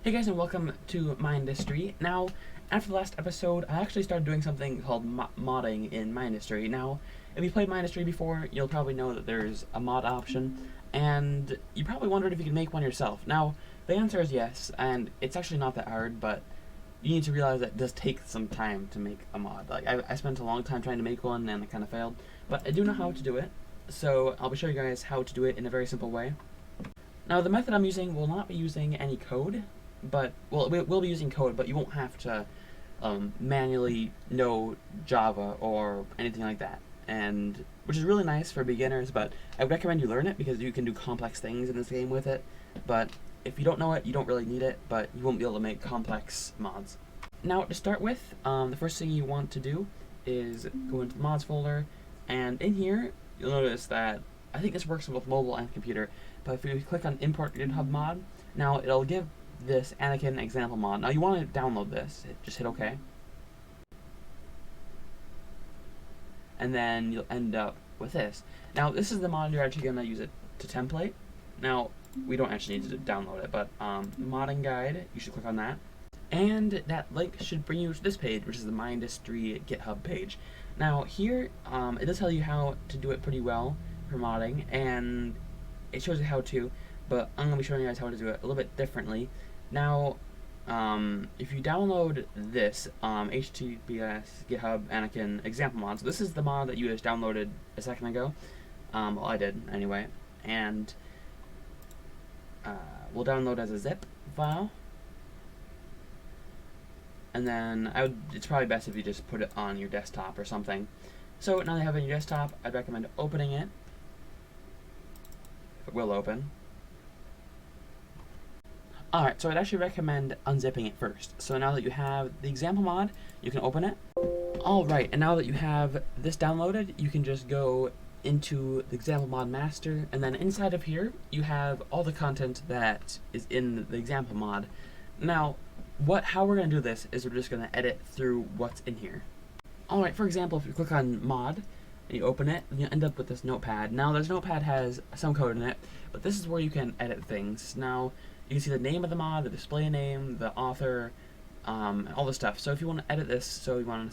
Hey guys, and welcome to Minedustry. Now, after the last episode, I actually started doing something called modding in Minedustry. Now, if you played Minedustry before, you'll probably know that there's a mod option, and you probably wondered if you could make one yourself. Now, the answer is yes, and it's actually not that hard, but you need to realize that it does take some time to make a mod. Like, I spent a long time trying to make one, and I kind of failed, but I do know how to do it, so I'll be showing you guys how to do it in a very simple way. Now, the method I'm using will not be using any code, but, well, we'll be using code, but you won't have to manually know Java or anything like that, and which is really nice for beginners, but I would recommend you learn it because you can do complex things in this game with it, but if you don't know it, you don't really need it, but you won't be able to make complex mods. Now, to start with, the first thing you want to do is go into the mods folder, and in here, you'll notice that I think this works on both mobile and computer, but if you click on import GitHub mod, now it'll give this Anakin example mod. Now you want to download this, just hit OK. And then you'll end up with this. Now this is the mod you're actually going to use it to template. Now we don't actually need to download it, but modding guide, you should click on that. And that link should bring you to this page, which is the Minedustry GitHub page. Now here, it does tell you how to do it pretty well for modding, and it shows you how to, but I'm going to be showing you guys how to do it a little bit differently. Now, if you download this, HTTPS GitHub Anakin example mod, so this is the mod that you just downloaded a second ago, well I did anyway, and we'll download as a zip file, and then it's probably best if you just put it on your desktop or something. So now that you have it on your desktop, I'd recommend opening it. It will open. Alright, so I'd actually recommend unzipping it first. So now that you have the example mod, you can open it. Alright, and now that you have this downloaded, you can just go into the example mod master, and then inside of here, you have all the content that is in the example mod. Now, how we're going to do this is we're just going to edit through what's in here. Alright, for example, if you click on mod, and you open it, and you end up with this notepad. Now, this notepad has some code in it, but this is where you can edit things. Now, you can see the name of the mod, the display name, the author, all the stuff. So if you want to edit this, so you want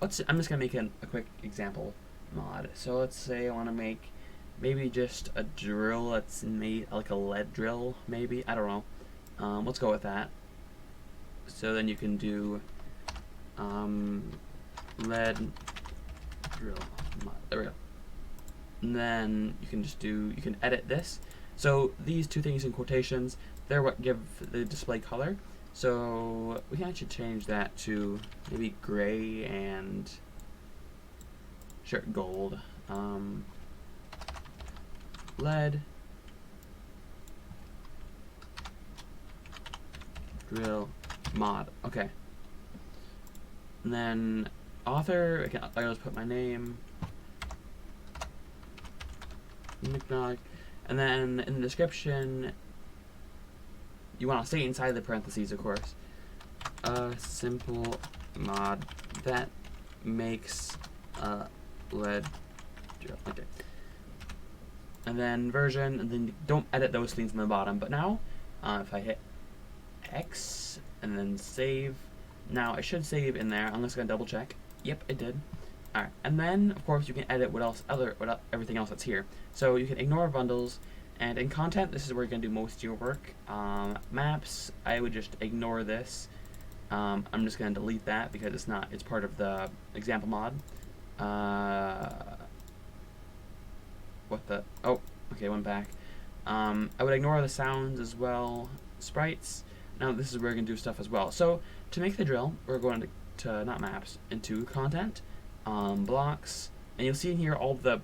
to, I'm just going to make a quick example mod. So let's say I want to make maybe just a drill that's made, like a lead drill, maybe, I don't know. Let's go with that. So then you can do lead drill mod, there we go. And then you can edit this. So these two things in quotations, they're what give the display color. So we can actually change that to maybe gray and gold. Lead drill mod. Okay. And then author, I'll just put my name. And then in the description, you want to stay inside the parentheses, of course. A simple mod that makes a lead drill. Okay. And then version, and then don't edit those things in the bottom. But now, if I hit X and then save, now I should save in there. I'm just gonna double check. Yep, it did. Alright, and then of course you can edit everything else that's here. So you can ignore bundles, and in content, this is where you're gonna do most of your work. Maps, I would just ignore this. I'm just gonna delete that because it's part of the example mod. Oh, okay, went back. I would ignore the sounds as well. Sprites. Now this is where we're gonna do stuff as well. So to make the drill, we're going to not maps, into content, blocks, and you'll see in here all the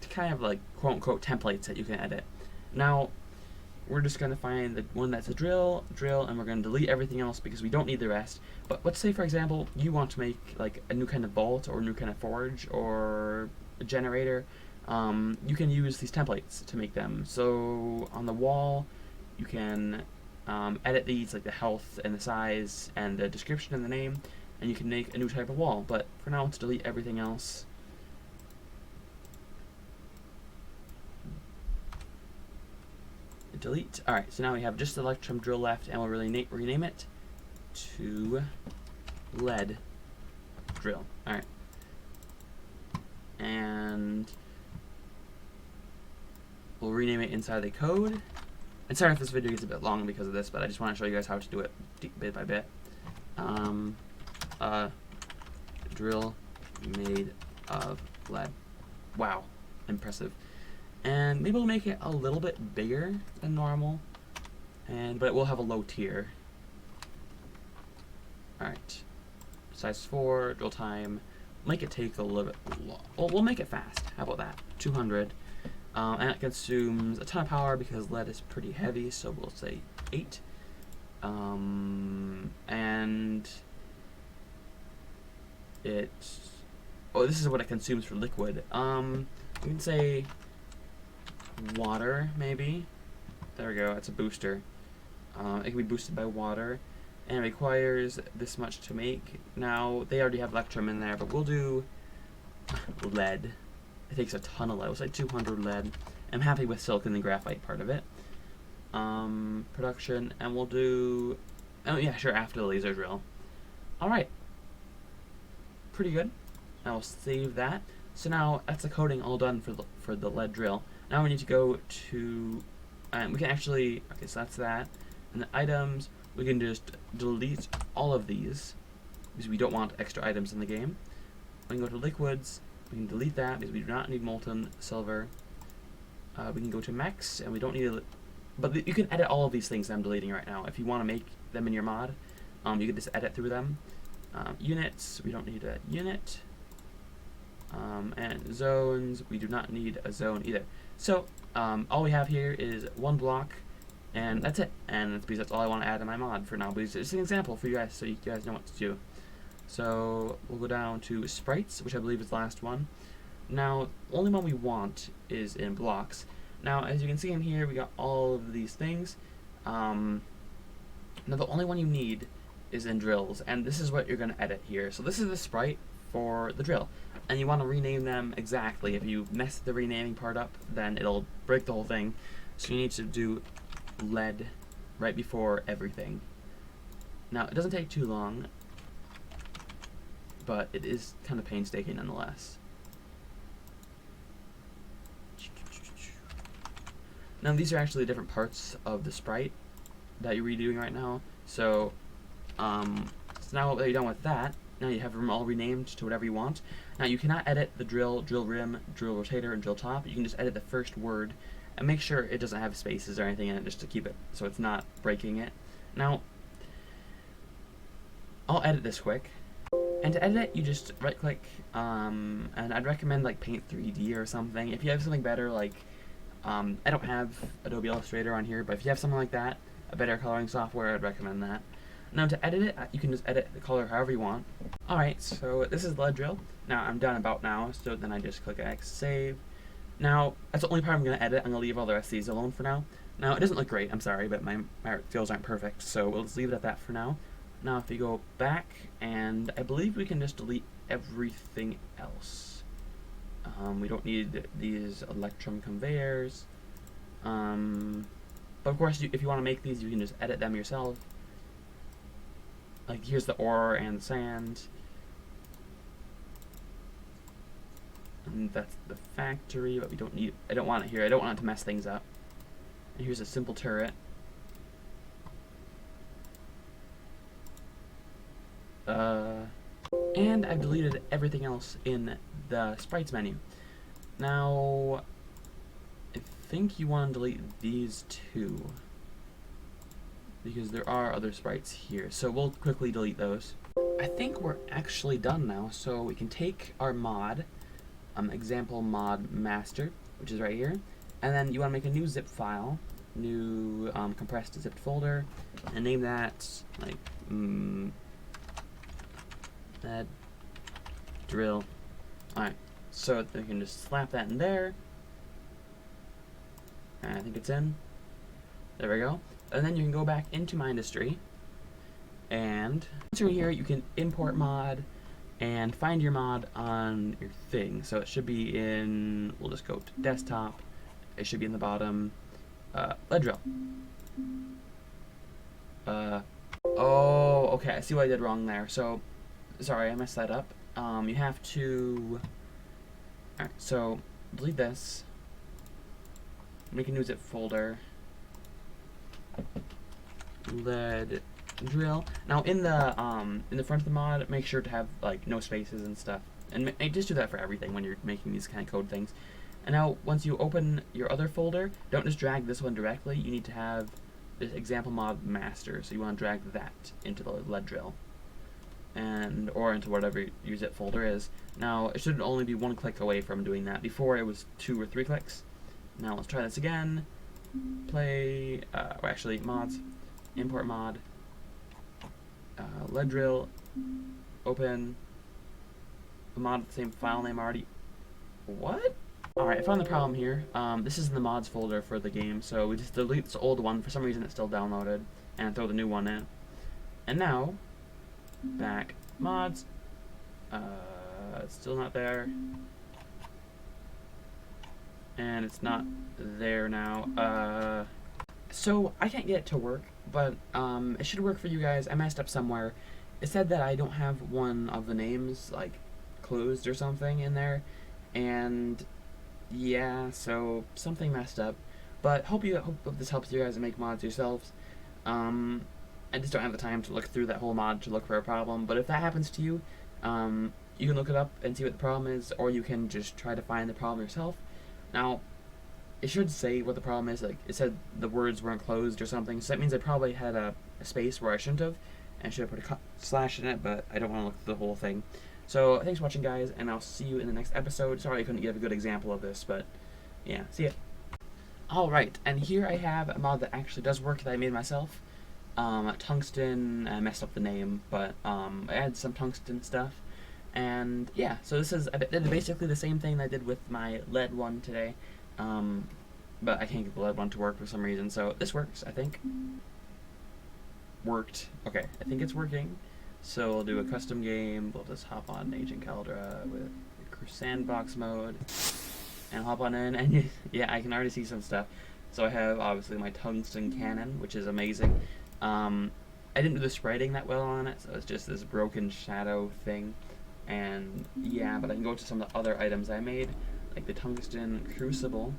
kind of quote unquote templates that you can edit. Now we're just gonna find the one that's a drill, and we're gonna delete everything else because we don't need the rest. But let's say, for example, you want to make like a new kind of vault or a new kind of forge or a generator. You can use these templates to make them. So on the wall, you can edit these, like the health and the size and the description and the name, and you can make a new type of wall. But for now, let's delete everything else. delete. Alright, so now we have just the electrum drill left, and we'll really rename it to lead drill. Alright. And we'll rename it inside the code. And sorry if this video gets a bit long because of this, but I just want to show you guys how to do it bit by bit. Drill made of lead. Wow, impressive. And maybe we'll make it a little bit bigger than normal, but it will have a low tier. Alright, size 4, drill time, make it take a little bit long. Well, we'll make it fast, how about that? 200, and it consumes a ton of power because lead is pretty heavy, so we'll say 8. And it's, oh, this is what it consumes for liquid. We can say water, maybe. There we go, it's a booster. It can be boosted by water, and it requires this much to make. Now, they already have electrum in there, but we'll do lead. It takes a ton of lead. We'll say 200 lead. I'm happy with silicon and graphite part of it. Production, and we'll do, oh yeah, sure, after the laser drill. Alright. Pretty good. I will save that. So now, that's the coding all done for the lead drill. Now we need to go to, we can actually, okay, so that's that. And the items, we can just delete all of these because we don't want extra items in the game. We can go to liquids, we can delete that because we do not need molten silver. We can go to mechs, and we don't need it, but you can edit all of these things that I'm deleting right now. If you want to make them in your mod, you can just edit through them. Units, we don't need a unit. And zones, we do not need a zone either. So, all we have here is one block, and that's it. And it's because that's all I want to add in my mod for now. But it's just an example for you guys, so you guys know what to do. So, we'll go down to sprites, which I believe is the last one. Now, the only one we want is in blocks. Now, as you can see in here, we got all of these things. Now, the only one you need is in drills, and this is what you're going to edit here. So this is the sprite for the drill, and you want to rename them exactly. If you mess the renaming part up, then it'll break the whole thing. So you need to do lead right before everything. Now, it doesn't take too long, but it is kind of painstaking nonetheless. Now, these are actually different parts of the sprite that you're redoing right now. So now that you're done with that, now you have them all renamed to whatever you want. Now, you cannot edit the drill, drill rim, drill rotator, and drill top. You can just edit the first word and make sure it doesn't have spaces or anything in it, just to keep it so it's not breaking it. Now, I'll edit this quick. And to edit it, you just right-click, and I'd recommend like Paint 3D or something. If you have something better, like I don't have Adobe Illustrator on here, but if you have something like that, a better coloring software, I'd recommend that. Now, to edit it, you can just edit the color however you want. Alright, so this is lead drill. Now, I'm done about now, so then I just click X, save. Now, that's the only part I'm going to edit. I'm going to leave all the rest of these alone for now. Now, it doesn't look great, I'm sorry, but my fields aren't perfect, so we'll just leave it at that for now. Now, if you go back, and I believe we can just delete everything else. We don't need these electrum conveyors. But of course, if you want to make these, you can just edit them yourself. Like, here's the ore and the sand. And that's the factory, but we don't need, I don't want it here. I don't want it to mess things up. And here's a simple turret. And I've deleted everything else in the sprites menu. Now, I think you want to delete these two, because there are other sprites here, so we'll quickly delete those. I think we're actually done now, so we can take our mod, example mod master, which is right here, and then you want to make a new zip file, new compressed zipped folder, and name that like lead drill. Alright, so we can just slap that in there, and I think it's in. There we go. And then you can go back into Minedustry, and through here you can import mod and find your mod on your thing. So it should be in, we'll just go to desktop, it should be in the bottom, lead drill. Oh, okay, I see what I did wrong there. So, sorry, I messed that up. You have to... Alright, so, delete this. Make a new zip folder. Lead drill. Now, in the front of the mod, make sure to have, like, no spaces and stuff. And just do that for everything when you're making these kind of code things. And now, once you open your other folder, don't just drag this one directly. You need to have this example mod master. So you want to drag that into the lead drill, or into whatever your zip folder is. Now, it should only be one click away from doing that. Before, it was 2 or 3 clicks. Now, let's try this again. Play, or actually, mods, import mod, lead drill, open. Mod with the same file name already. What? Alright, I found the problem here. This is in the mods folder for the game, so we just delete this old one. For some reason it's still downloaded, and throw the new one in. And now, back, mods, it's still not there. And it's not there now. So I can't get it to work, but it should work for you guys. I messed up somewhere. It said that I don't have one of the names, like, closed or something in there, and yeah, so something messed up. But hope this helps you guys make mods yourselves. I just don't have the time to look through that whole mod to look for a problem. But if that happens to you, you can look it up and see what the problem is, or you can just try to find the problem yourself. Now, it should say what the problem is. Like, it said the words weren't closed or something, so that means I probably had a space where I shouldn't have, and I should have put a slash in it, but I don't want to look through the whole thing. So, thanks for watching, guys, and I'll see you in the next episode. Sorry I couldn't give a good example of this, but yeah, see ya. Alright, and here I have a mod that actually does work that I made myself. Tungsten, I messed up the name, but I added some tungsten stuff. And yeah, so this is basically the same thing that I did with my lead one today. But I can't get the lead one to work for some reason, so this works, I think. Worked. Okay, I think it's working. So we'll do a custom game. We'll just hop on Agent Caldera with sandbox mode, and hop on in, and yeah, I can already see some stuff. So I have, obviously, my tungsten cannon, which is amazing. I didn't do the spriting that well on it, so it's just this broken shadow thing. And yeah, but I can go to some of the other items I made, like the tungsten crucible,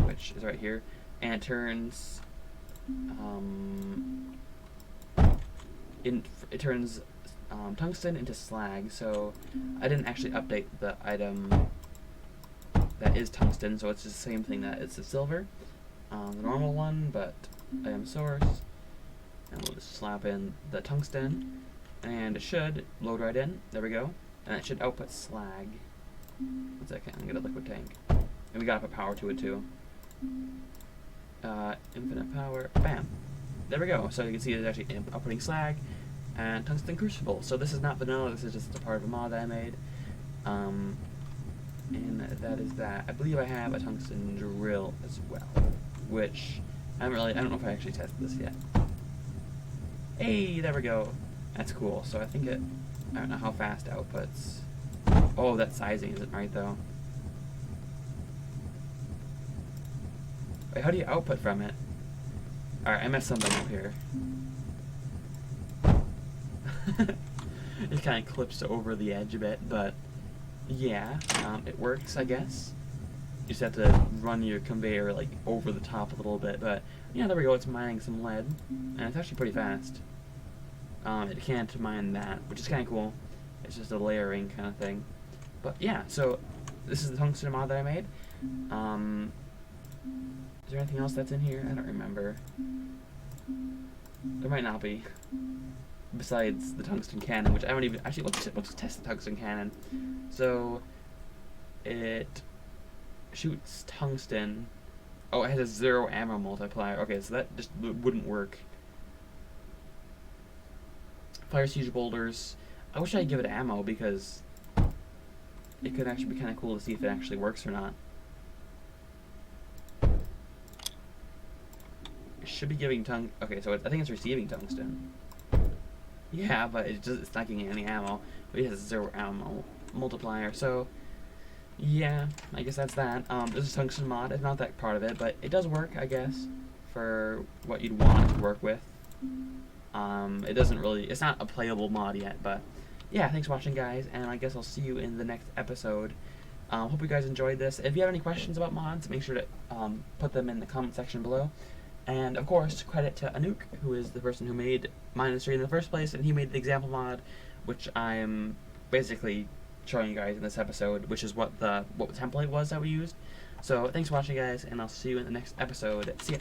which is right here, and it turns tungsten into slag. So I didn't actually update the item that is tungsten, so it's just the same thing that it's the silver, the normal one, but item source, and we'll just slap in the tungsten, and it should load right in. There we go, and it should output slag. 1 second, I'm gonna get a liquid tank, and we gotta put power to it too. Infinite power, bam. There we go. So you can see it's actually outputting slag and tungsten crucible. So this is not vanilla. This is just a part of a mod that I made. And that is that. I believe I have a tungsten drill as well, which I don't know if I actually tested this yet. Hey, there we go. That's cool. So I think I don't know how fast it outputs. Oh, that sizing isn't right though. Wait, how do you output from it? Alright, I messed something up here. It kind of clips over the edge a bit, but yeah, it works, I guess. You just have to run your conveyor like over the top a little bit, but yeah, there we go. It's mining some lead, and it's actually pretty fast. It can't mine that, which is kind of cool. It's just a layering kind of thing. But yeah, so this is the tungsten mod that I made. Is there anything else that's in here? I don't remember. There might not be. Besides the tungsten cannon, which I don't even... Actually, let's test the tungsten cannon. So, it shoots tungsten. Oh, it has a 0 ammo multiplier. Okay, so that just wouldn't work. Fire siege boulders. I wish I'd give it ammo, because it could actually be kind of cool to see if it actually works or not. It should be giving okay, so I think it's receiving tungsten. Yeah, but it's not getting any ammo. But it has 0 ammo multiplier, so yeah, I guess that's that. This is tungsten mod. It's not that part of it, but it does work, I guess, for what you'd want it to work with. It doesn't really, it's not a playable mod yet, but yeah, thanks for watching, guys, and I guess I'll see you in the next episode. Hope you guys enjoyed this. If you have any questions about mods, make sure to put them in the comment section below. And of course, credit to Anouk, who is the person who made Minedustry in the first place, and he made the example mod, which I am basically showing you guys in this episode, which is what the template was that we used. So thanks for watching, guys, and I'll see you in the next episode. See ya.